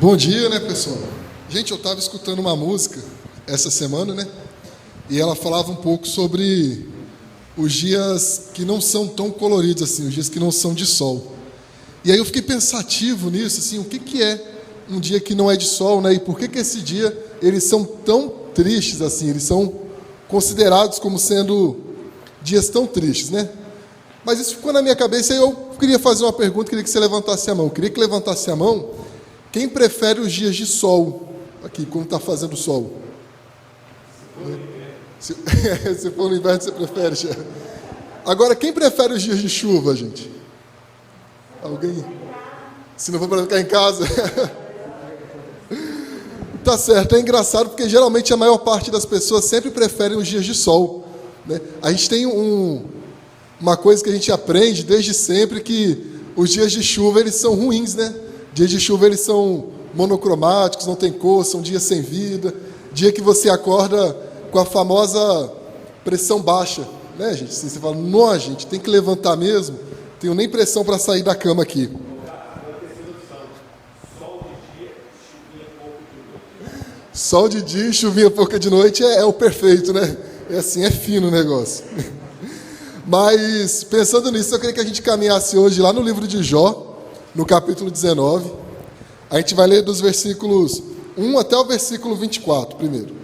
Bom dia, né, pessoal? Gente, eu estava escutando uma música essa semana, né? E ela falava um pouco sobre os dias que não são tão coloridos assim, os dias que não são de sol. E aí eu fiquei pensativo nisso, assim, o que é um dia que não é de sol, né? E por que esse dia eles são tão tristes assim? Eles são considerados como sendo dias tão tristes, né? Mas isso ficou na minha cabeça e eu queria fazer uma pergunta, queria que você levantasse a mão. Eu queria que levantasse a mão quem prefere os dias de sol, aqui, quando está fazendo sol. Se for no inverno, você prefere já. Agora, quem prefere os dias de chuva, gente? Alguém? Se não for para ficar em casa. Tá certo, é engraçado porque geralmente a maior parte das pessoas sempre preferem os dias de sol, né? A gente tem uma coisa que a gente aprende desde sempre, que os dias de chuva eles são ruins, né? Dias de chuva eles são monocromáticos, não tem cor, são dias sem vida, dia que você acorda com a famosa pressão baixa, né, gente? Você fala, não, gente, tem que levantar mesmo, tenho nem pressão para sair da cama aqui. Sol de dia e chuvinha pouca de noite é o perfeito, né? É assim, é fino o negócio. Mas, pensando nisso, eu queria que a gente caminhasse hoje lá no livro de Jó, no capítulo 19. A gente vai ler dos versículos 1 até o versículo 24 primeiro.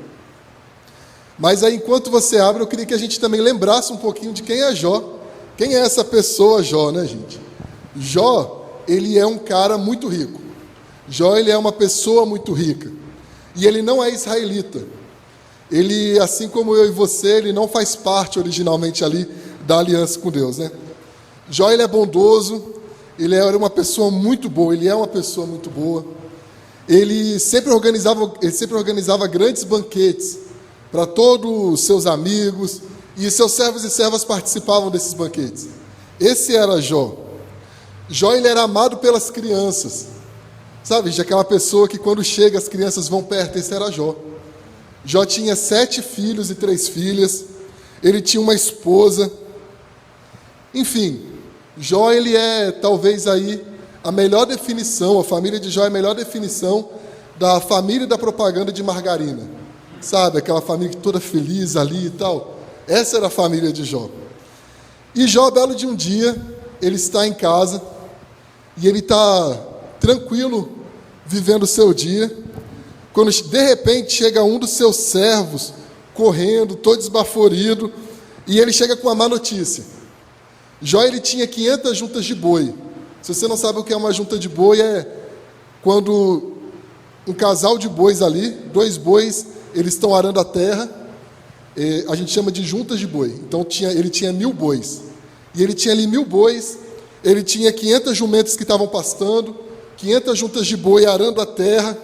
Mas aí, enquanto você abre, eu queria que a gente também lembrasse um pouquinho de quem é Jó. Quem é essa pessoa, Jó, né, gente? Jó, ele é um cara muito rico. Jó, ele é uma pessoa muito rica. E ele não é israelita. Ele, assim como eu e você, ele não faz parte originalmente ali da aliança com Deus, né? Jó, ele é bondoso, ele era uma pessoa muito boa, ele é uma pessoa muito boa. Ele sempre organizava grandes banquetes para todos os seus amigos, e seus servos e servas participavam desses banquetes. Esse era Jó. Jó, ele era amado pelas crianças. Sabe, de aquela pessoa que quando chega as crianças vão perto, esse era Jó. Jó tinha 7 filhos e 3 filhas, ele tinha uma esposa. Enfim, Jó, ele é talvez aí a melhor definição, a família de Jó é a melhor definição da família da propaganda de margarina. Sabe, aquela família toda feliz ali e tal. Essa era a família de Jó. E Jó, belo de um dia, ele está em casa e ele está tranquilo, vivendo o seu dia, quando de repente chega um dos seus servos, correndo, todo esbaforido, e ele chega com uma má notícia. Jó, ele tinha 500 juntas de boi. Se você não sabe o que é uma junta de boi, é quando um casal de bois ali, 2 bois, eles estão arando a terra, a gente chama de juntas de boi. Então ele tinha 1000 bois, e ele tinha ali 1000 bois, ele tinha 500 jumentos que estavam pastando, 500 juntas de boi arando a terra,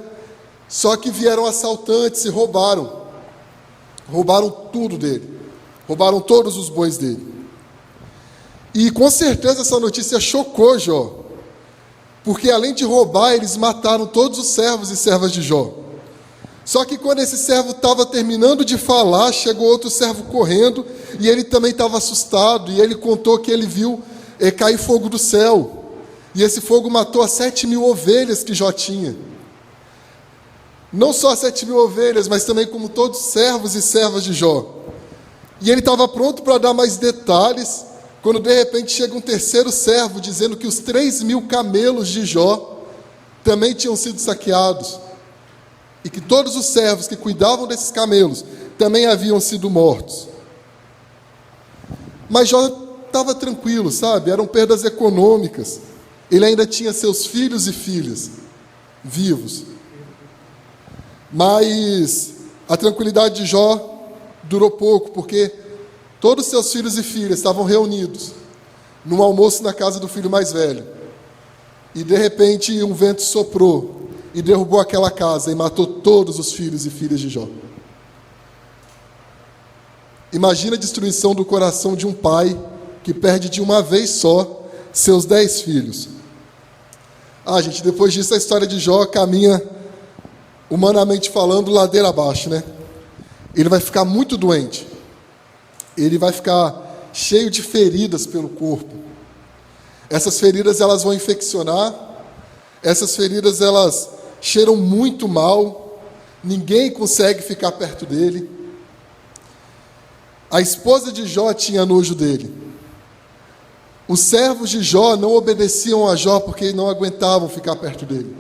só que vieram assaltantes e roubaram tudo dele, roubaram todos os bois dele. E com certeza essa notícia chocou Jó, porque além de roubar, eles mataram todos os servos e servas de Jó. Só que quando esse servo estava terminando de falar, chegou outro servo correndo, e ele também estava assustado, e ele contou que ele viu cair fogo do céu, e esse fogo matou as 7.000 ovelhas que Jó tinha. Não só as 7.000 ovelhas, mas também como todos os servos e servas de Jó. E ele estava pronto para dar mais detalhes, quando de repente chega um terceiro servo, dizendo que os 3.000 camelos de Jó também tinham sido saqueados, e que todos os servos que cuidavam desses camelos também haviam sido mortos. Mas Jó estava tranquilo, sabe? Eram perdas econômicas. Ele ainda tinha seus filhos e filhas vivos. Mas a tranquilidade de Jó durou pouco, porque todos os seus filhos e filhas estavam reunidos num almoço na casa do filho mais velho. E de repente um vento soprou e derrubou aquela casa e matou todos os filhos e filhas de Jó. Imagina a destruição do coração de um pai que perde de uma vez só seus 10 filhos. Gente, depois disso a história de Jó caminha, humanamente falando, ladeira abaixo, né? Ele vai ficar muito doente. Ele vai ficar cheio de feridas pelo corpo. Essas feridas, elas vão infeccionar. Essas feridas, elas cheiram muito mal, ninguém consegue ficar perto dele. A esposa de Jó tinha nojo dele. Os servos de Jó não obedeciam a Jó porque não aguentavam ficar perto dele.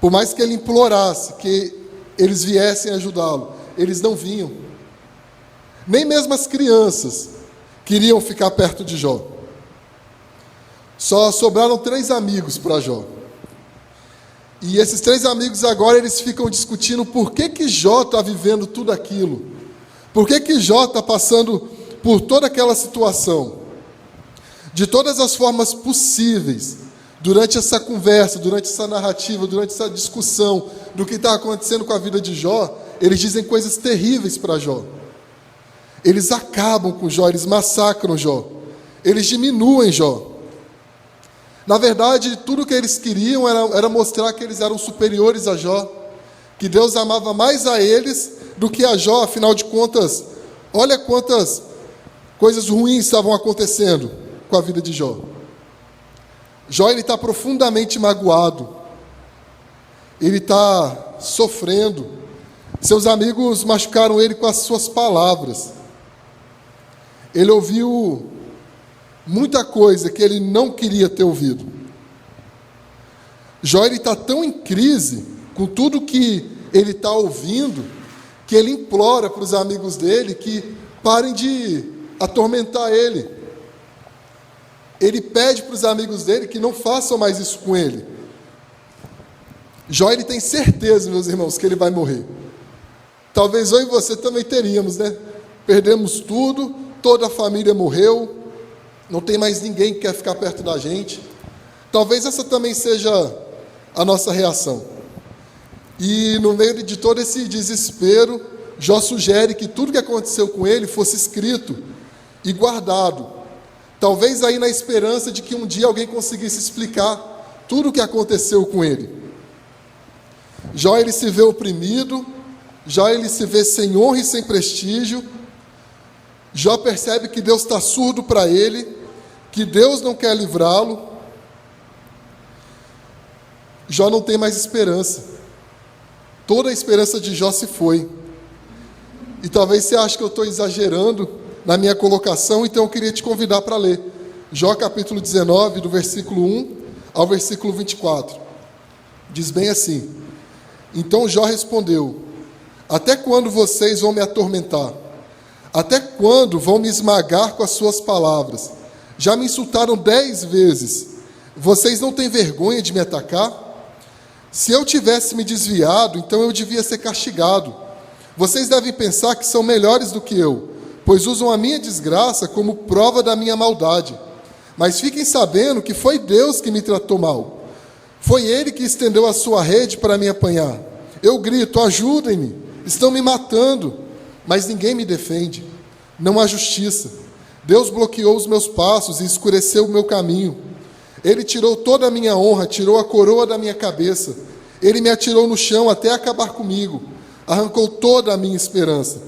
Por mais que ele implorasse que eles viessem ajudá-lo, eles não vinham. Nem mesmo as crianças queriam ficar perto de Jó. Só sobraram 3 amigos para Jó. E esses 3 amigos agora eles ficam discutindo por que Jó está vivendo tudo aquilo. Por que Jó está passando por toda aquela situação? De todas as formas possíveis, durante essa conversa, durante essa narrativa, durante essa discussão do que está acontecendo com a vida de Jó, eles dizem coisas terríveis para Jó. Eles acabam com Jó, eles massacram Jó, eles diminuem Jó. Na verdade, tudo que eles queriam era mostrar que eles eram superiores a Jó, que Deus amava mais a eles do que a Jó. Afinal de contas, olha quantas coisas ruins estavam acontecendo com a vida de Jó. Jó está profundamente magoado, ele está sofrendo. Seus amigos machucaram ele com as suas palavras. Ele ouviu muita coisa que ele não queria ter ouvido. Jó está tão em crise com tudo que ele está ouvindo, que ele implora para os amigos dele que parem de atormentar ele. Ele pede para os amigos dele que não façam mais isso com ele. Jó tem certeza, meus irmãos, que ele vai morrer. Talvez eu e você também teríamos, né? Perdemos tudo, toda a família morreu, não tem mais ninguém que quer ficar perto da gente. Talvez essa também seja a nossa reação. E no meio de todo esse desespero, Jó sugere que tudo que aconteceu com ele fosse escrito e guardado. Talvez aí na esperança de que um dia alguém conseguisse explicar tudo o que aconteceu com ele. Jó se vê oprimido, Jó se vê sem honra e sem prestígio. Jó percebe que Deus está surdo para ele, que Deus não quer livrá-lo. Jó não tem mais esperança. Toda a esperança de Jó se foi. E talvez você ache que eu estou exagerando na minha colocação, então eu queria te convidar para ler Jó capítulo 19, do versículo 1 ao versículo 24. Diz bem assim: Então Jó respondeu: Até quando vocês vão me atormentar? Até quando vão me esmagar com as suas palavras? Já me insultaram 10 vezes. Vocês não têm vergonha de me atacar? Se eu tivesse me desviado, então eu devia ser castigado. Vocês devem pensar que são melhores do que eu, pois usam a minha desgraça como prova da minha maldade. Mas fiquem sabendo que foi Deus que me tratou mal. Foi Ele que estendeu a sua rede para me apanhar. Eu grito: ajudem-me, estão me matando, mas ninguém me defende. Não há justiça. Deus bloqueou os meus passos e escureceu o meu caminho. Ele tirou toda a minha honra, tirou a coroa da minha cabeça. Ele me atirou no chão até acabar comigo. Arrancou toda a minha esperança.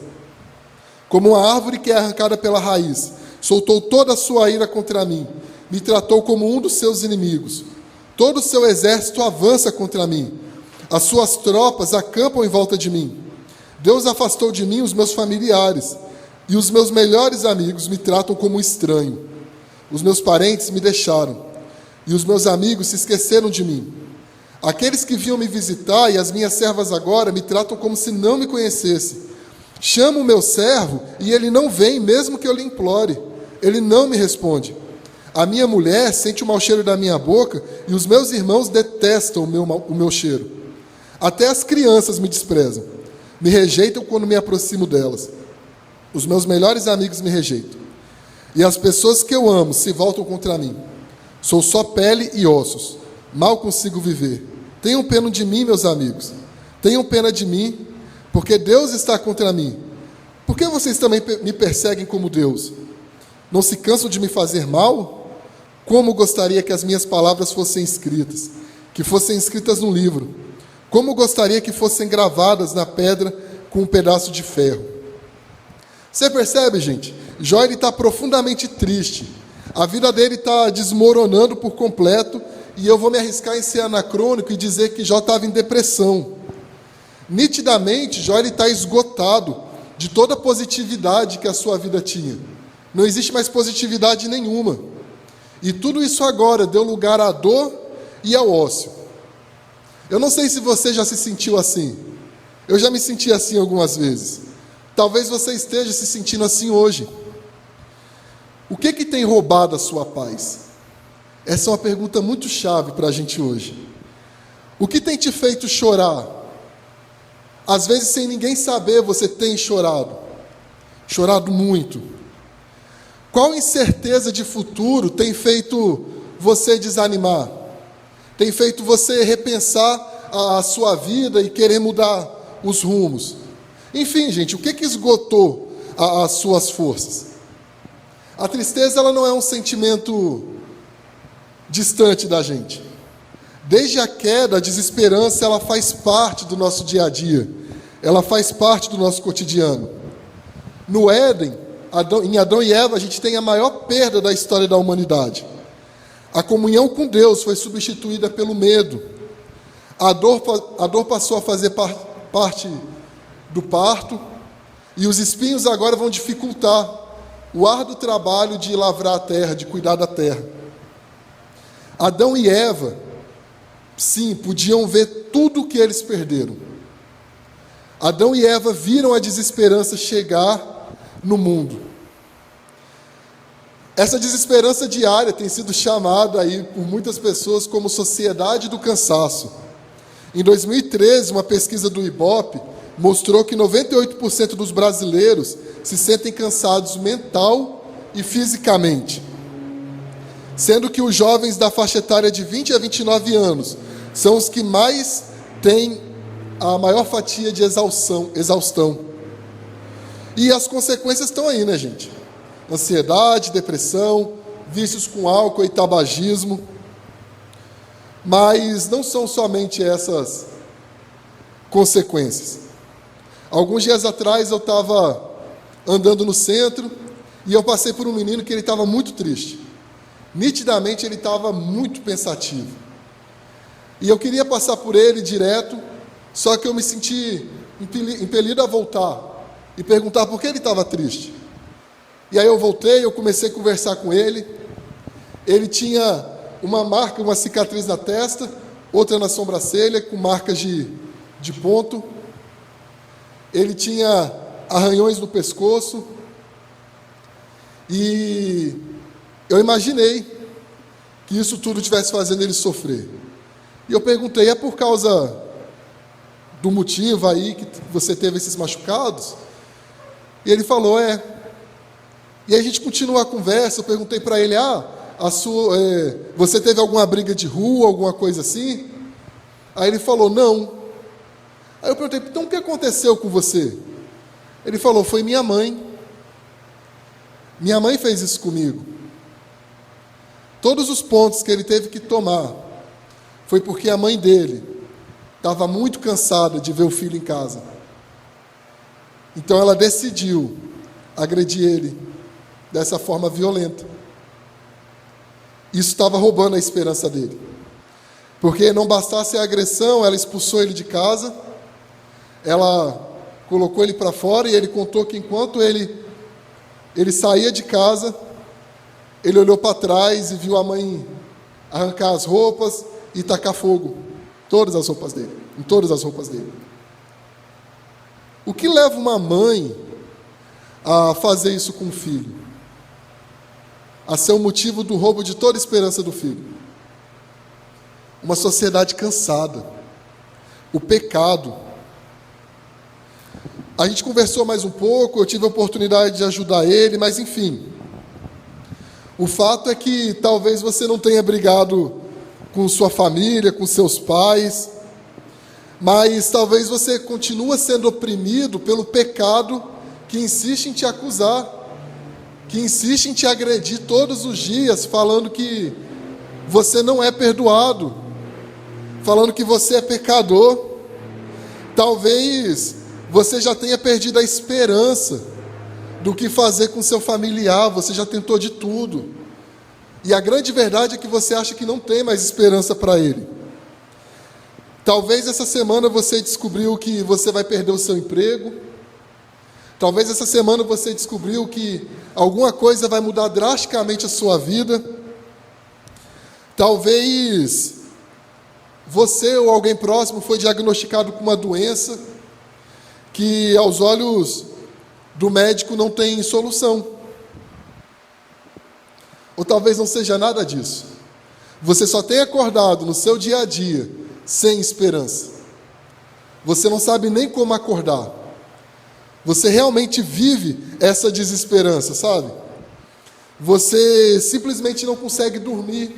Como uma árvore que é arrancada pela raiz, soltou toda a sua ira contra mim. Me tratou como um dos seus inimigos. Todo o seu exército avança contra mim. As suas tropas acampam em volta de mim. Deus afastou de mim os meus familiares, e os meus melhores amigos me tratam como um estranho. Os meus parentes me deixaram, e os meus amigos se esqueceram de mim. Aqueles que vinham me visitar e as minhas servas agora me tratam como se não me conhecessem. Chamo o meu servo e ele não vem, mesmo que eu lhe implore. Ele não me responde. A minha mulher sente o mau cheiro da minha boca e os meus irmãos detestam o meu cheiro. Até as crianças me desprezam. Me rejeitam quando me aproximo delas. Os meus melhores amigos me rejeitam. E as pessoas que eu amo se voltam contra mim. Sou só pele e ossos. Mal consigo viver. Tenham pena de mim, meus amigos. Tenham pena de mim, porque Deus está contra mim. Por que vocês também me perseguem como Deus? Não se cansam de me fazer mal? Como gostaria que as minhas palavras fossem escritas, que fossem escritas no livro. Como gostaria que fossem gravadas na pedra com um pedaço de ferro. Você percebe, gente? Jó está profundamente triste. A vida dele está desmoronando por completo e eu vou me arriscar em ser anacrônico e dizer que Jó estava em depressão. Nitidamente, Jó está esgotado de toda a positividade que a sua vida tinha. Não existe mais positividade nenhuma. E tudo isso agora deu lugar à dor e ao ócio. Eu não sei se você já se sentiu assim. Eu já me senti assim algumas vezes. Talvez você esteja se sentindo assim hoje. O que tem roubado a sua paz? Essa é uma pergunta muito chave para a gente hoje. O que tem te feito chorar? Às vezes, sem ninguém saber, você tem chorado. Chorado muito. Qual incerteza de futuro tem feito você desanimar? Tem feito você repensar a sua vida e querer mudar os rumos? Enfim, gente, o que esgotou as suas forças? A tristeza, ela não é um sentimento distante da gente. Desde a queda, a desesperança, ela faz parte do nosso dia a dia. Ela faz parte do nosso cotidiano. No Éden, em Adão e Eva, a gente tem a maior perda da história da humanidade. A comunhão com Deus foi substituída pelo medo. A dor passou a fazer parte do parto, e os espinhos agora vão dificultar o árduo trabalho de lavrar a terra, de cuidar da terra. Adão e Eva, sim, podiam ver tudo o que eles perderam. Adão e Eva viram a desesperança chegar no mundo. Essa desesperança diária tem sido chamada aí por muitas pessoas como sociedade do cansaço. Em 2013, uma pesquisa do Ibope mostrou que 98% dos brasileiros se sentem cansados mental e fisicamente, sendo que os jovens da faixa etária de 20 a 29 anos são os que mais têm a maior fatia de exaustão. E as consequências estão aí, né, gente? Ansiedade, depressão, vícios com álcool e tabagismo. Mas não são somente essas consequências. Alguns dias atrás eu estava andando no centro e eu passei por um menino que ele estava muito triste. Nitidamente ele estava muito pensativo. E eu queria passar por ele direto, só que eu me senti impelido a voltar e perguntar por que ele estava triste. E aí eu voltei, eu comecei a conversar com ele. Ele tinha uma marca, uma cicatriz na testa, outra na sobrancelha, com marcas de ponto. Ele tinha arranhões no pescoço. E eu imaginei que isso tudo estivesse fazendo ele sofrer. E eu perguntei, é por causa do motivo aí que você teve esses machucados? E ele falou, é. E aí a gente continuou a conversa, eu perguntei para ele, você teve alguma briga de rua, alguma coisa assim? Aí ele falou, não. Aí eu perguntei, então o que aconteceu com você? Ele falou, foi minha mãe. Minha mãe fez isso comigo. Todos os pontos que ele teve que tomar foi porque a mãe dele estava muito cansada de ver o filho em casa. Então ela decidiu agredir ele dessa forma violenta. Isso estava roubando a esperança dele. Porque não bastasse a agressão, ela expulsou ele de casa, ela colocou ele para fora e ele contou que enquanto ele saía de casa, ele olhou para trás e viu a mãe arrancar as roupas e tacar fogo em todas as roupas dele. O que leva uma mãe a fazer isso com o filho? A ser o motivo do roubo de toda a esperança do filho? Uma sociedade cansada, o pecado. A gente conversou mais um pouco, eu tive a oportunidade de ajudar ele, mas enfim. O fato é que talvez você não tenha brigado com sua família, com seus pais, mas talvez você continue sendo oprimido pelo pecado que insiste em te acusar, que insiste em te agredir todos os dias, falando que você não é perdoado, falando que você é pecador. Talvez você já tenha perdido a esperança do que fazer com seu familiar, você já tentou de tudo. E a grande verdade é que você acha que não tem mais esperança para ele. Talvez essa semana você descobriu que você vai perder o seu emprego. Talvez essa semana você descobriu que alguma coisa vai mudar drasticamente a sua vida. Talvez você ou alguém próximo foi diagnosticado com uma doença que aos olhos do médico não tem solução. Ou talvez não seja nada disso. Você só tem acordado no seu dia a dia sem esperança. Você não sabe nem como acordar. Você realmente vive essa desesperança, sabe? Você simplesmente não consegue dormir.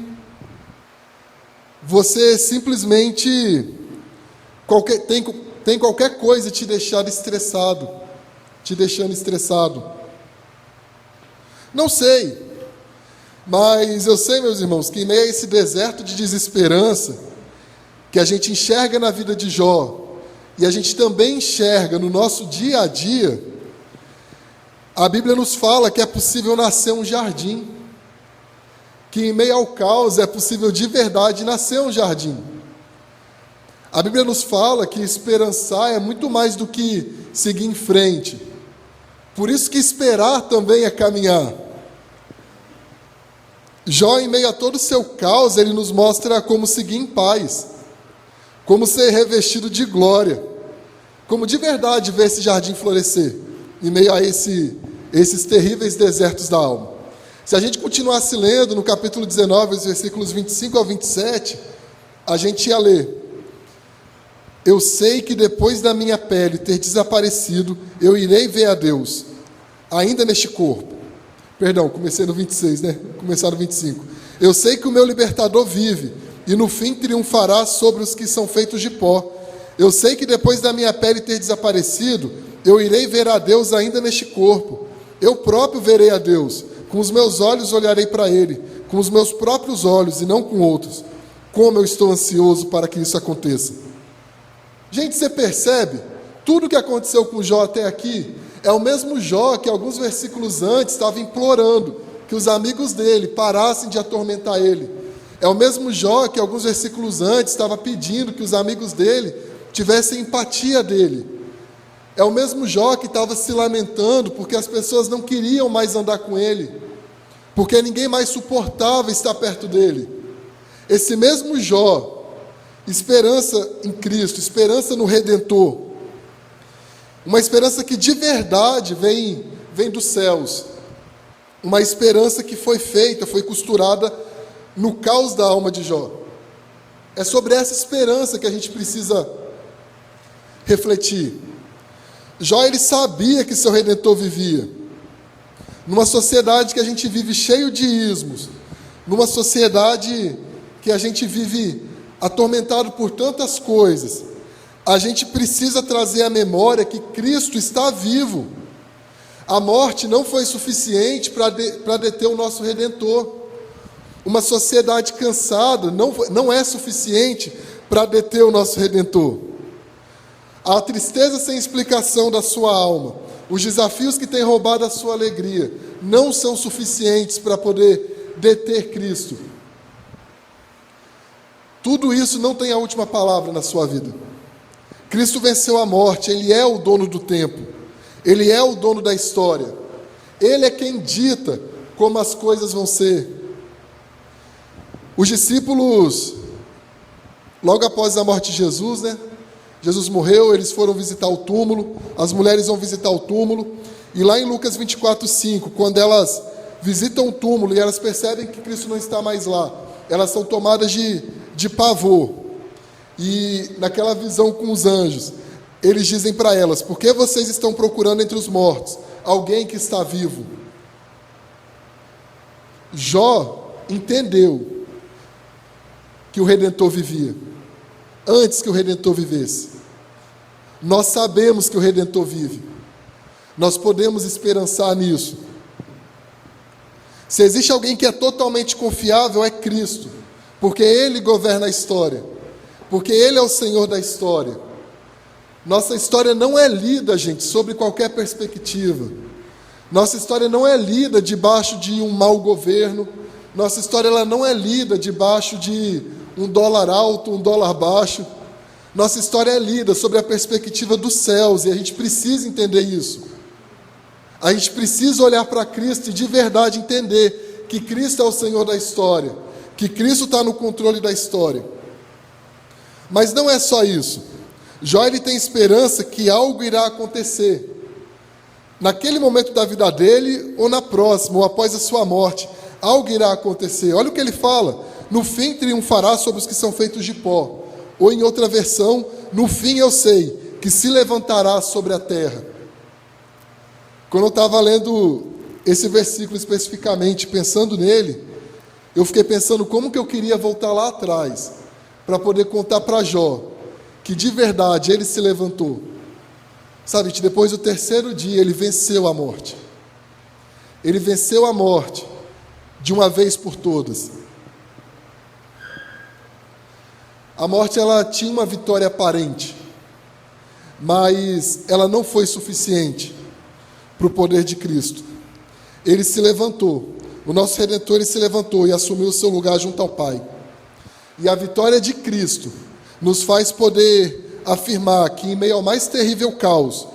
Você simplesmente tem qualquer coisa te deixando estressado. Não sei, mas eu sei, meus irmãos, que em meio a esse deserto de desesperança que a gente enxerga na vida de Jó, e a gente também enxerga no nosso dia a dia, a Bíblia nos fala que é possível nascer um jardim, que em meio ao caos é possível de verdade nascer um jardim. A Bíblia nos fala que esperançar é muito mais do que seguir em frente. Por isso que esperar também é caminhar. Jó, em meio a todo o seu caos, ele nos mostra como seguir em paz, como ser revestido de glória, como de verdade ver esse jardim florescer, em meio a esses terríveis desertos da alma. Se a gente continuasse lendo no capítulo 19, os versículos 25 ao 27, a gente ia ler: eu sei que depois da minha pele ter desaparecido, eu irei ver a Deus, ainda neste corpo. Perdão, comecei no 26, né? Começar no 25. Eu sei que o meu libertador vive, e no fim triunfará sobre os que são feitos de pó. Eu sei que depois da minha pele ter desaparecido, eu irei ver a Deus ainda neste corpo. Eu próprio verei a Deus, com os meus olhos olharei para Ele, com os meus próprios olhos e não com outros. Como eu estou ansioso para que isso aconteça. Gente, você percebe? Tudo o que aconteceu com Jó até aqui é o mesmo Jó que alguns versículos antes estava implorando que os amigos dele parassem de atormentar ele. É o mesmo Jó que alguns versículos antes estava pedindo que os amigos dele tivessem empatia dele. É o mesmo Jó que estava se lamentando porque as pessoas não queriam mais andar com ele, porque ninguém mais suportava estar perto dele. Esse mesmo Jó, esperança em Cristo, esperança no Redentor, uma esperança que de verdade vem dos céus, uma esperança que foi feita, foi costurada no caos da alma de Jó. É sobre essa esperança que a gente precisa refletir. Jó, ele sabia que seu Redentor vivia. Numa sociedade que a gente vive cheio de ismos, numa sociedade que a gente vive atormentado por tantas coisas, a gente precisa trazer à memória que Cristo está vivo. A morte não foi suficiente para deter o nosso Redentor. Uma sociedade cansada não é suficiente para deter o nosso Redentor. A tristeza sem explicação da sua alma, os desafios que têm roubado a sua alegria, não são suficientes para poder deter Cristo. Tudo isso não tem a última palavra na sua vida. Cristo venceu a morte, Ele é o dono do tempo, Ele é o dono da história, Ele é quem dita como as coisas vão ser. Os discípulos, logo após a morte de Jesus, né? Jesus morreu, eles foram visitar o túmulo, as mulheres vão visitar o túmulo, e lá em Lucas 24:5, quando elas visitam o túmulo e elas percebem que Cristo não está mais lá, elas são tomadas de pavor. E naquela visão com os anjos, eles dizem para elas: por que vocês estão procurando entre os mortos alguém que está vivo? Jó entendeu que o Redentor vivia, antes que o Redentor vivesse. Nós sabemos que o Redentor vive, nós podemos esperançar nisso. Se existe alguém que é totalmente confiável, é Cristo, porque Ele governa a história, porque Ele é o Senhor da história. Nossa história não é lida, gente, sobre qualquer perspectiva. Nossa história não é lida debaixo de um mau governo, Nossa história ela não é lida debaixo de um dólar alto, um dólar baixo. Nossa história é lida sobre a perspectiva dos céus, e a gente precisa entender isso. A gente precisa olhar para Cristo e de verdade entender que Cristo é o Senhor da história, que Cristo está no controle da história. Mas não é só isso. Jó ele tem esperança que algo irá acontecer. Naquele momento da vida dele, ou na próxima, ou após a sua morte, algo irá acontecer. Olha o que ele fala: no fim triunfará sobre os que são feitos de pó. Ou em outra versão, no fim eu sei que se levantará sobre a terra. Quando eu estava lendo esse versículo especificamente, pensando nele, eu fiquei pensando como que eu queria voltar lá atrás, para poder contar para Jó, que de verdade ele se levantou. Sabe, depois do terceiro dia ele venceu a morte. Ele venceu a morte de uma vez por todas. A morte ela tinha uma vitória aparente, mas ela não foi suficiente para o poder de Cristo. Ele se levantou, o nosso Redentor ele se levantou e assumiu o seu lugar junto ao Pai. E a vitória de Cristo nos faz poder afirmar que em meio ao mais terrível caos,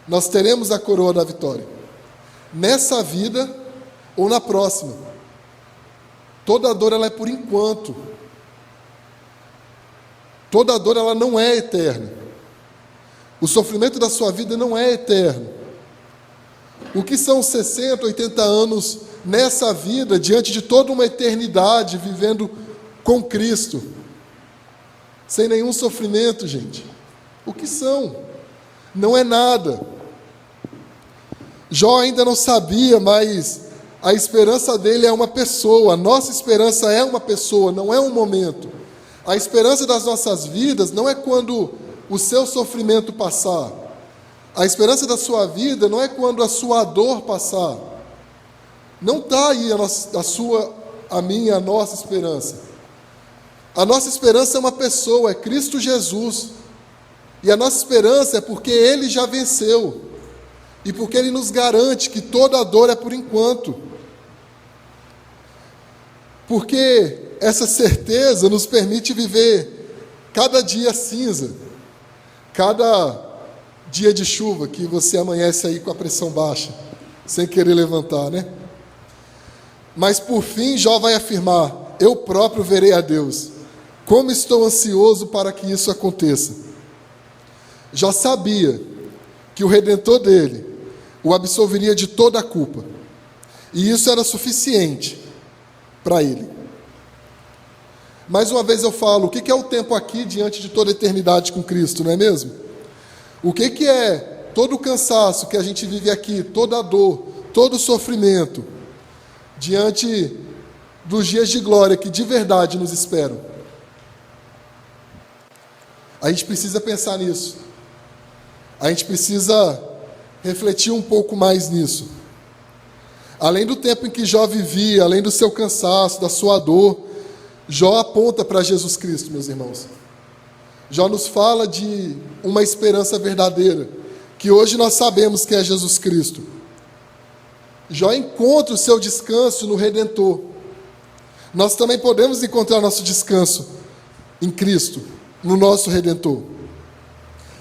nós teremos a coroa da vitória, nessa vida ou na próxima. Toda dor ela é por enquanto. Toda dor ela não é eterna. O sofrimento da sua vida não é eterno. O que são 60, 80 anos nessa vida, diante de toda uma eternidade, vivendo com Cristo, sem nenhum sofrimento, gente? O que são? Não é nada. Jó ainda não sabia, mas a esperança dele é uma pessoa. A nossa esperança é uma pessoa, não é um momento. A esperança das nossas vidas não é quando o seu sofrimento passar. A esperança da sua vida não é quando a sua dor passar. Não está aí a minha, a nossa esperança. A nossa esperança é uma pessoa, é Cristo Jesus. E a nossa esperança é porque Ele já venceu. E porque Ele nos garante que toda a dor é por enquanto. Porque essa certeza nos permite viver cada dia cinza, cada dia de chuva que você amanhece aí com a pressão baixa, sem querer levantar, né? Mas por fim Jó vai afirmar: eu próprio verei a Deus. Como estou ansioso para que isso aconteça. Jó sabia que o Redentor dele o absolveria de toda a culpa, e isso era suficiente para ele. Mais uma vez eu falo, o que é o tempo aqui diante de toda a eternidade com Cristo, não é mesmo? O que é todo o cansaço que a gente vive aqui, toda a dor, todo o sofrimento, diante dos dias de glória que de verdade nos esperam? A gente precisa pensar nisso. A gente precisa refletir um pouco mais nisso. Além do tempo em que Jó vivia, além do seu cansaço, da sua dor, Jó aponta para Jesus Cristo, meus irmãos. Jó nos fala de uma esperança verdadeira, que hoje nós sabemos que é Jesus Cristo. Jó encontra o seu descanso no Redentor. Nós também podemos encontrar nosso descanso em Cristo, no nosso Redentor.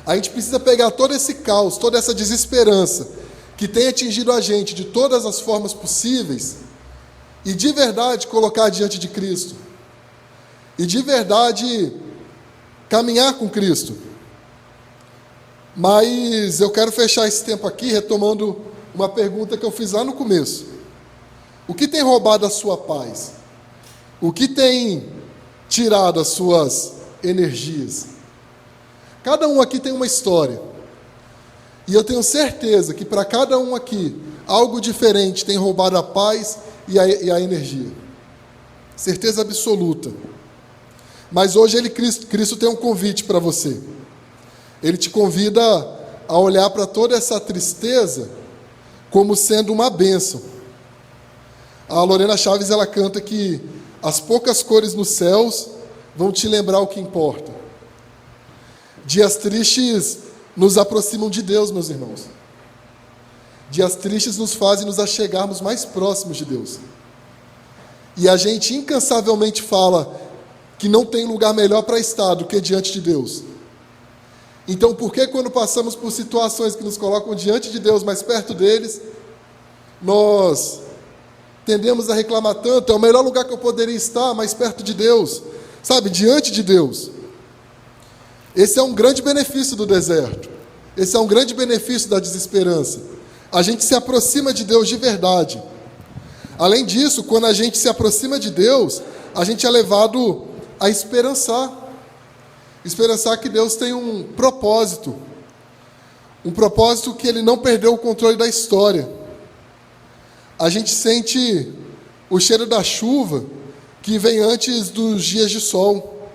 A gente precisa pegar todo esse caos, toda essa desesperança que tem atingido a gente de todas as formas possíveis e de verdade colocar diante de Cristo. E de verdade caminhar com Cristo. Mas eu quero fechar esse tempo aqui retomando uma pergunta que eu fiz lá no começo. O que tem roubado a sua paz? O que tem tirado as suas energias? Cada um aqui tem uma história. E eu tenho certeza que para cada um aqui, algo diferente tem roubado a paz e a energia. Certeza absoluta. Mas hoje Cristo tem um convite para você. Ele te convida a olhar para toda essa tristeza como sendo uma bênção. A Lorena Chaves ela canta que as poucas cores nos céus vão te lembrar o que importa. Dias tristes nos aproximam de Deus, meus irmãos. Dias tristes nos fazem nos achegarmos mais próximos de Deus. E a gente incansavelmente fala que não tem lugar melhor para estar do que diante de Deus. Então, por que quando passamos por situações que nos colocam diante de Deus, mais perto deles, nós tendemos a reclamar tanto? É o melhor lugar que eu poderia estar, mais perto de Deus, sabe, diante de Deus. Esse é um grande benefício do deserto. Esse é um grande benefício da desesperança. A gente se aproxima de Deus de verdade. Além disso, quando a gente se aproxima de Deus, a gente é levado a esperançar. Esperançar que Deus tem um propósito que Ele não perdeu o controle da história. A gente sente o cheiro da chuva que vem antes dos dias de sol.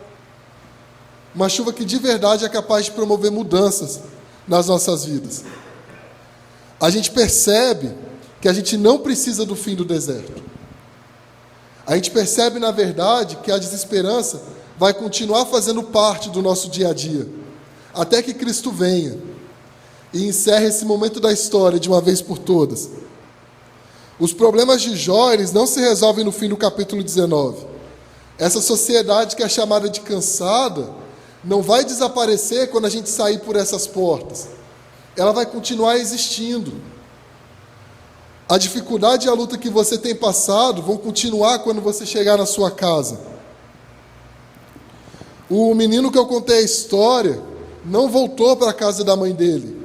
Uma chuva que de verdade é capaz de promover mudanças nas nossas vidas. A gente percebe que a gente não precisa do fim do deserto. A gente percebe, na verdade, que a desesperança vai continuar fazendo parte do nosso dia a dia, até que Cristo venha e encerre esse momento da história de uma vez por todas. Os problemas de Jó, eles não se resolvem no fim do capítulo 19. Essa sociedade que é chamada de cansada não vai desaparecer quando a gente sair por essas portas. Ela vai continuar existindo. A dificuldade e a luta que você tem passado vão continuar quando você chegar na sua casa. O menino que eu contei a história não voltou para a casa da mãe dele.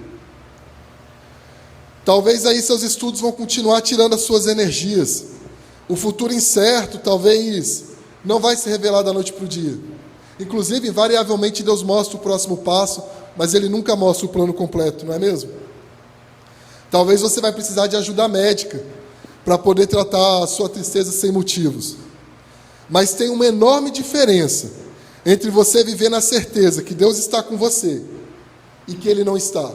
Talvez aí seus estudos vão continuar tirando as suas energias. O futuro incerto talvez não vai se revelar da noite para o dia. Inclusive, invariavelmente, Deus mostra o próximo passo, mas Ele nunca mostra o plano completo, não é mesmo? Talvez você vai precisar de ajuda médica para poder tratar a sua tristeza sem motivos. Mas tem uma enorme diferença entre você viver na certeza que Deus está com você e que Ele não está.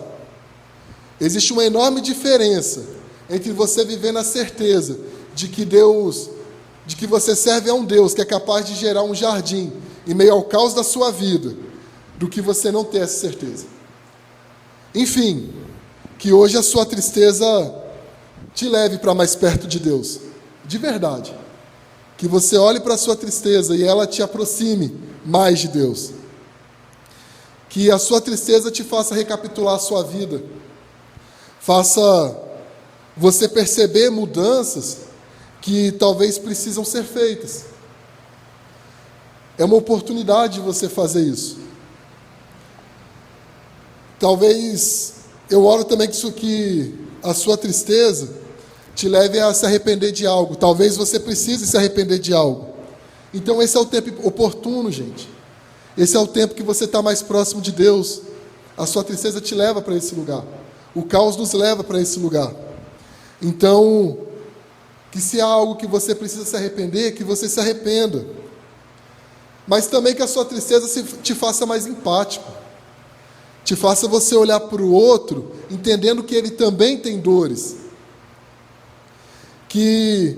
Existe uma enorme diferença entre você viver na certeza de que você serve a um Deus que é capaz de gerar um jardim em meio ao caos da sua vida, do que você não ter essa certeza. Enfim, que hoje a sua tristeza te leve para mais perto de Deus, de verdade. Que você olhe para a sua tristeza e ela te aproxime mais de Deus. Que a sua tristeza te faça recapitular a sua vida, faça você perceber mudanças que talvez precisam ser feitas. É uma oportunidade de você fazer isso. Talvez, eu oro também que a sua tristeza te leve a se arrepender de algo. Talvez você precise se arrepender de algo. Então esse é o tempo oportuno, gente. Esse é o tempo que você está mais próximo de Deus. A sua tristeza te leva para esse lugar. O caos nos leva para esse lugar. Então, que se há algo que você precisa se arrepender, que você se arrependa. Mas também que a sua tristeza te faça mais empático. Te faça você olhar para o outro, entendendo que ele também tem dores. Que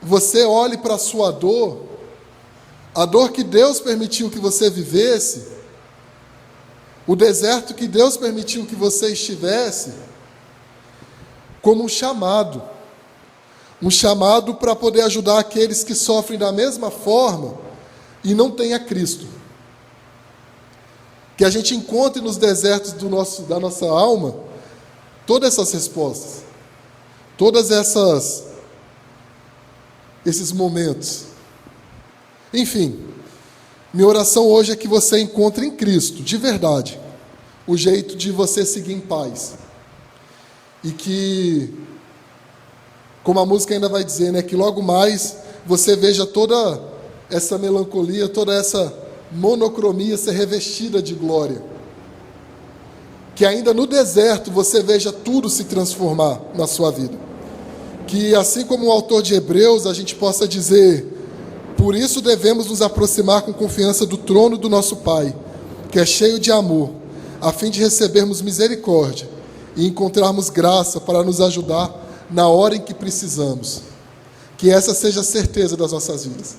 você olhe para a sua dor, a dor que Deus permitiu que você vivesse, o deserto que Deus permitiu que você estivesse, como um chamado para poder ajudar aqueles que sofrem da mesma forma e não têm a Cristo. Que a gente encontre nos desertos da nossa alma todas essas respostas, todas esses momentos. Enfim, minha oração hoje é que você encontre em Cristo, de verdade, o jeito de você seguir em paz. E que, como a música ainda vai dizer, né, que logo mais você veja toda essa melancolia, toda essa monocromia ser revestida de glória. Que ainda no deserto você veja tudo se transformar na sua vida. Que assim como o autor de Hebreus, a gente possa dizer: por isso devemos nos aproximar com confiança do trono do nosso Pai, que é cheio de amor, a fim de recebermos misericórdia e encontrarmos graça para nos ajudar na hora em que precisamos. Que essa seja a certeza das nossas vidas.